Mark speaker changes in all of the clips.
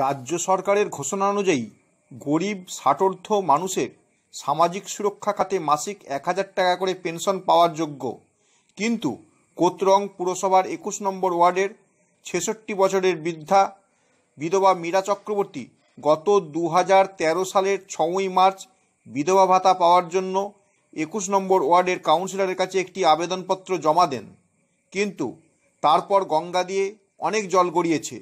Speaker 1: রাজ্য সরকারের ঘোষণা অনুযায়ী গরিব ষাটোর্ধ্ব মানুষের সামাজিক সুরক্ষা খাতে মাসিক ১,০০০ টাকা করে পেনশন পাওয়ার যোগ্য। কিন্তু কোতরং পুরসভার ২১ নম্বর ওয়ার্ডের ৬৬ বছরের বৃদ্ধা বিধবা মীরা চক্রবর্তী গত ২০১৩ সালের ৬ই মার্চ বিধবা ভাতা পাওয়ার জন্য ২১ নম্বর ওয়ার্ডের কাউন্সিলরের কাছে একটি আবেদনপত্র জমা দেন। কিন্তু তারপর গঙ্গা দিয়ে অনেক জল গড়িয়েছে।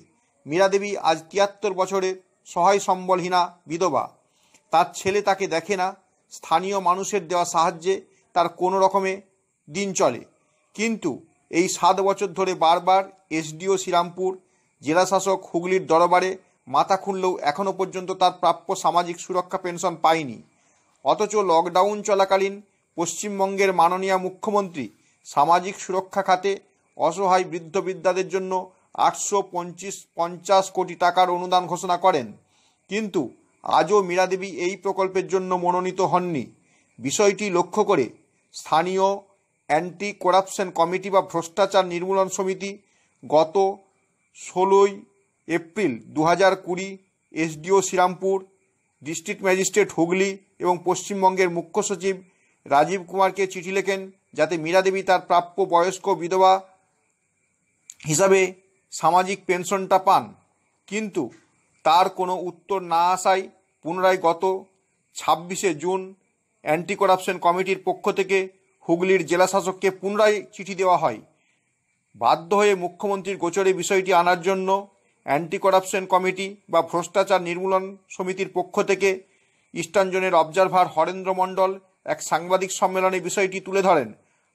Speaker 1: মীরা দেবী আজ ৭৩ বছরের সহায় সম্বলহীনা বিধবা। তার ছেলে তাকে দেখে না। স্থানীয় মানুষের দেওয়া সাহায্যে তার কোনো রকমে দিন চলে। কিন্তু এই ৭ বছর ধরে বারবার এসডিও শ্রীরামপুর, জেলাশাসক হুগলির দরবারে মাথা খুললেও এখনও পর্যন্ত তার প্রাপ্য সামাজিক সুরক্ষা পেনশন পায়নি। অথচ লকডাউন চলাকালীন পশ্চিমবঙ্গের মাননীয় মুখ্যমন্ত্রী সামাজিক সুরক্ষা খাতে অসহায় বৃদ্ধ বৃদ্ধাদের জন্য ৮৫০ কোটি টাকার অনুদান ঘোষণা করেন। কিন্তু আজও মীরা দেবী এই প্রকল্পের জন্য মনোনীত হননি। বিষয়টি লক্ষ্য করে স্থানীয় অ্যান্টি করাপশন কমিটি বা ভ্রষ্টাচার নির্মূলন সমিতি গত ১৬ই April ২০২০ SDO Serampore, district magistrate Hooghly এবং পশ্চিমবঙ্গের মুখ্য সচিব রাজীব কুমারকে চিঠি লেখেন যাতে মীরা দেবী তার প্রাপ্য বয়স্ক বিধবা হিসাবে সামাজিক পেনশনটা পান। কিন্তু তার কোনো উত্তর না আসায় পুনরায় গত ২৬শে জুন অ্যান্টি করাপশন কমিটির পক্ষ থেকে হুগলির জেলাশাসককে পুনরায় চিঠি দেওয়া হয়। বাধ্য হয়ে মুখ্যমন্ত্রীর গোচরে বিষয়টি আনার জন্য অ্যান্টি করাপশন কমিটি বা ভ্রষ্টাচার নির্মূলন সমিতির পক্ষ থেকে ইস্টার্ন জোনের অবজারভার হরেন্দ্র মণ্ডল এক সাংবাদিক সম্মেলনে বিষয়টি তুলে ধরেন।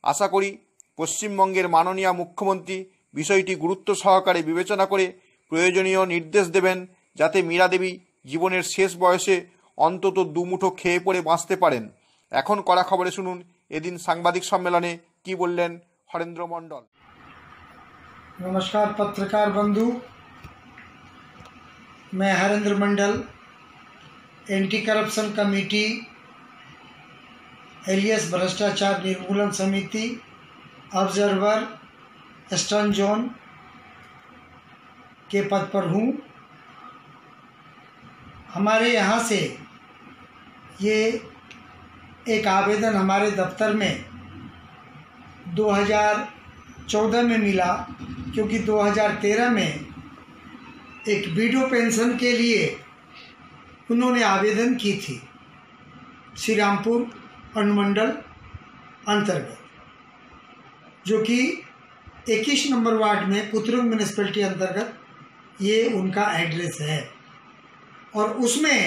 Speaker 1: আশা করি পশ্চিমবঙ্গের মাননীয় মুখ্যমন্ত্রী বিষয়টি গুরুত্ব সহকারে বিবেচনা করে প্রয়োজনীয় নির্দেশ দেবেন যাতে মীরা দেবী জীবনের শেষ বয়সে অন্তত দুমুঠো খেয়ে পড়ে বাঁচতে পারেন। এখন কড়া খবরে শুনুন এদিন সাংবাদিক সম্মেলনে কি বললেন হরেন্দ্র মণ্ডল।
Speaker 2: नमस्कार पत्रकार बंधु, मैं हरेंद्र मंडल, एंटी करप्शन कमेटी एलियस भ्रष्टाचार निर्मूलन समिति ऑब्जर्वर ईस्टर्न जोन के पद पर हूँ। हमारे यहाँ से ये एक आवेदन हमारे दफ्तर में 2014 में मिला, क्योंकि 2013 में एक विडो पेंशन के लिए उन्होंने आवेदन की थी श्रीरामपुर अनुमंडल अंतर्गत, जो कि 21 नंबर वार्ड में कोतरंग म्यूनिसिपैलिटी अंतर्गत ये उनका एड्रेस है। और उसमें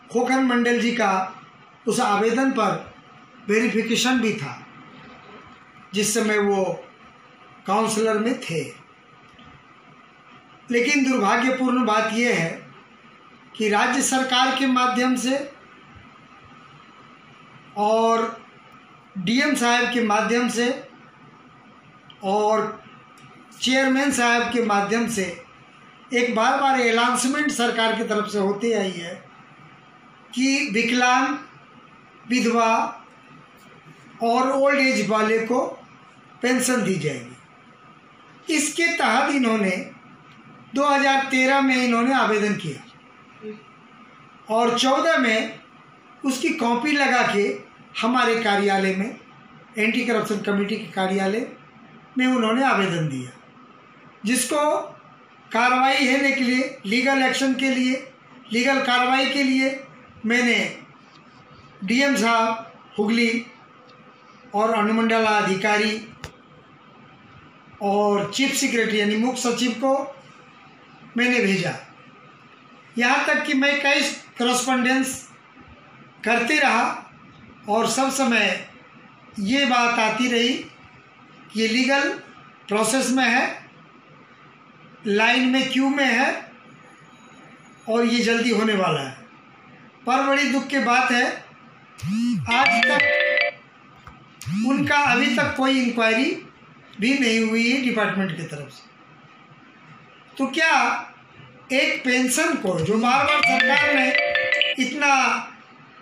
Speaker 2: खोखन मंडल जी का उस आवेदन पर वेरिफिकेशन भी था जिस समय वो काउंसलर में थे। लेकिन दुर्भाग्यपूर्ण बात यह है कि राज्य सरकार के माध्यम से और डीएम साहब के माध्यम से और चेयरमैन साहब के माध्यम से एक बार बार अनाउंसमेंट सरकार की तरफ से होती आई है कि विकलांग, विधवा और ओल्ड एज वाले को पेंशन दी जाएगी। इसके तहत इन्होंने 2013 में इन्होंने आवेदन किया और 14 में उसकी कॉपी लगा के हमारे कार्यालय में, एंटी करप्शन कमेटी के कार्यालय में उन्होंने आवेदन दिया, जिसको कार्रवाई होने के लिए, लीगल एक्शन के लिए, लीगल कार्रवाई के लिए मैंने डीएम साहब हुगली और अनुमंडलाधिकारी और चीफ सेक्रेटरी यानी मुख्य सचिव को मैंने भेजा। यहाँ तक कि मैं कई करस्पॉन्डेंस करते रहा और सब समय ये बात आती रही कि ये लीगल प्रोसेस में है, लाइन में क्यू में है और ये जल्दी होने वाला है। पर बड़ी दुख की बात है, आज तक उनका अभी तक कोई इंक्वायरी भी नहीं हुई है डिपार्टमेंट की तरफ से। तो क्या एक पेंशन को जो बार बार सरकार ने इतना,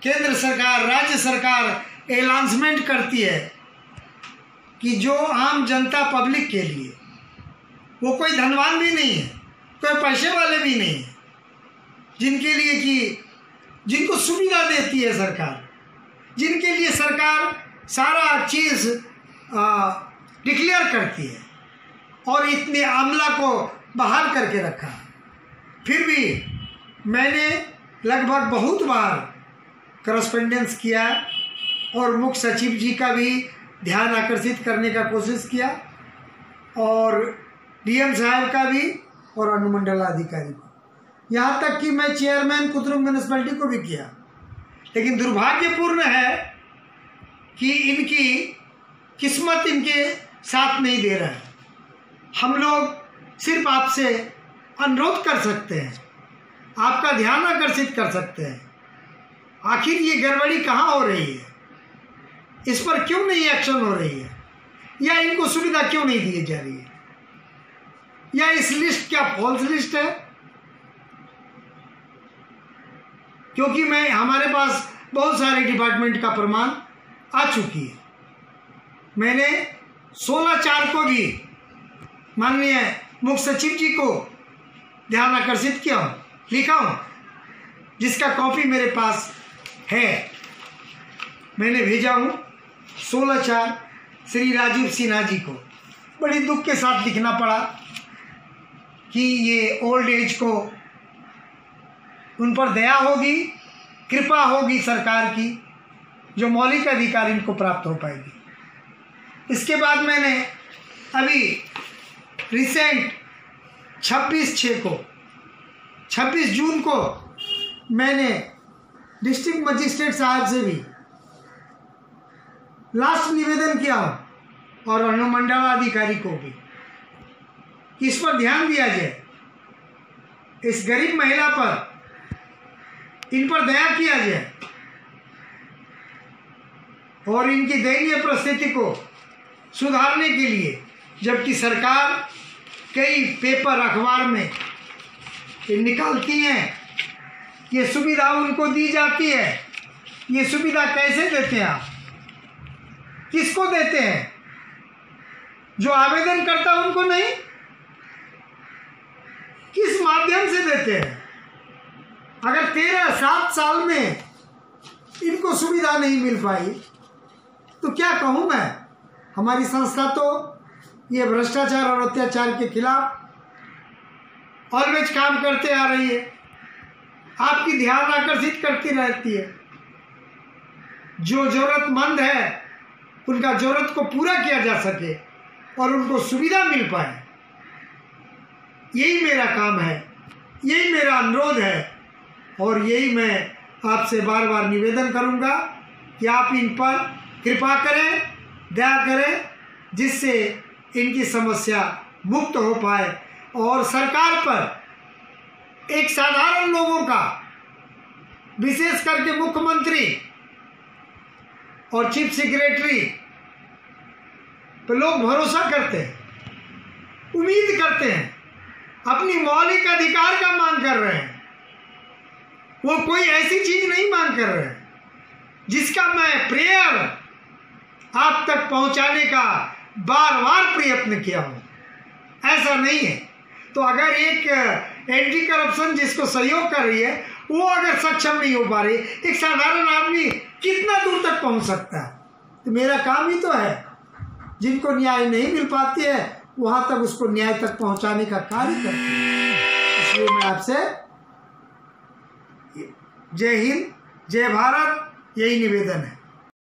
Speaker 2: केंद्र सरकार, राज्य सरकार अनाउंसमेंट करती है कि जो आम जनता पब्लिक के लिए, वो कोई धनवान भी नहीं है, कोई पैसे वाले भी नहीं हैं, जिनके लिए कि जिनको सुविधा देती है सरकार, जिनके लिए सरकार सारा चीज़ डिक्लेयर करती है, और इतने आमला को बहाल करके रखा। फिर भी मैंने लगभग बहुत बार करस्पॉन्डेंस किया और मुख्य सचिव जी का भी ध्यान आकर्षित करने का कोशिश किया, और डीएम साहब का भी, और अनुमंडलाधिकारी को, यहाँ तक कि मैं चेयरमैन कुतरुम म्यूनिसिपैलिटी को भी किया। लेकिन दुर्भाग्यपूर्ण है कि इनकी किस्मत इनके साथ नहीं दे रहा है। हम लोग सिर्फ आपसे अनुरोध कर सकते हैं, आपका ध्यान आकर्षित कर सकते हैं, आखिर ये गड़बड़ी कहाँ हो रही है, इस पर क्यों नहीं एक्शन हो रही है, या इनको सुविधा क्यों नहीं दी जा रही है, या इस लिस्ट क्या फॉल्स लिस्ट है? क्योंकि हमारे पास बहुत सारे डिपार्टमेंट का प्रमाण आ चुकी है। मैंने 16/4 को भी माननीय मुख्य सचिव जी को ध्यान आकर्षित किया हूँ, लिखा हूँ, जिसका कॉपी मेरे पास है। मैंने भेजा हूँ 16/4 श्री राजीव सिन्हा जी को। बड़ी दुख के साथ लिखना पड़ा कि ये ओल्ड एज को उन पर दया होगी, कृपा होगी सरकार की, जो मौलिक अधिकार इनको प्राप्त हो पाएगी। इसके बाद मैंने अभी रिसेंट 26 जून को मैंने डिस्ट्रिक्ट मजिस्ट्रेट साहब से भी लास्ट निवेदन किया हूँ, और अनुमंडलाधिकारी को भी, इस पर ध्यान दिया जाए, इस गरीब महिला पर, इन पर दया किया जाए, और इनकी दयनीय परिस्थिति को सुधारने के लिए, जबकि सरकार कई पेपर अखबार में निकालती हैं, ये सुविधा उनको दी जाती है। ये सुविधा कैसे देते हैं आप, किसको देते हैं? जो आवेदन करता है उनको नहीं, किस माध्यम से देते हैं? अगर 7 साल में इनको सुविधा नहीं मिल पाई तो क्या कहूँ मैं। हमारी संस्था तो ये भ्रष्टाचार और अत्याचार के खिलाफ ऑलवेज काम करते आ रही है, आपकी ध्यान आकर्षित करती रहती है। जो जरूरतमंद है उनका जरूरत को पूरा किया जा सके और उनको सुविधा मिल पाए, यही मेरा काम है, यही मेरा अनुरोध है, और यही मैं आपसे बार बार निवेदन करूंगा कि आप इन पर कृपा करें, दया करें, जिससे इनकी समस्या मुक्त हो पाए, और सरकार पर एक साधारण लोगों का, विशेष करके मुख्यमंत्री और चीफ सेक्रेटरी पर लोग भरोसा करते हैं, उम्मीद करते हैं, अपनी मौलिक अधिकार का मांग कर रहे हैं। वो कोई ऐसी चीज नहीं मांग कर रहे हैं जिसका मैं प्रेयर आप तक पहुंचाने का बार बार प्रयत्न किया हूं, ऐसा नहीं है। तो अगर एक एंटी करप्शन जिसको सहयोग कर रही है, वो अगर सक्षम नहीं हो पा रही, एक साधारण आदमी कितना दूर तक पहुंच सकता है? तो मेरा काम ही तो है, जिनको न्याय नहीं मिल पाती है वहां तक उसको न्याय तक पहुंचाने का कार्य करती है। इसलिए मैं आपसे जय हिंद, जय भारत, यही निवेदन है।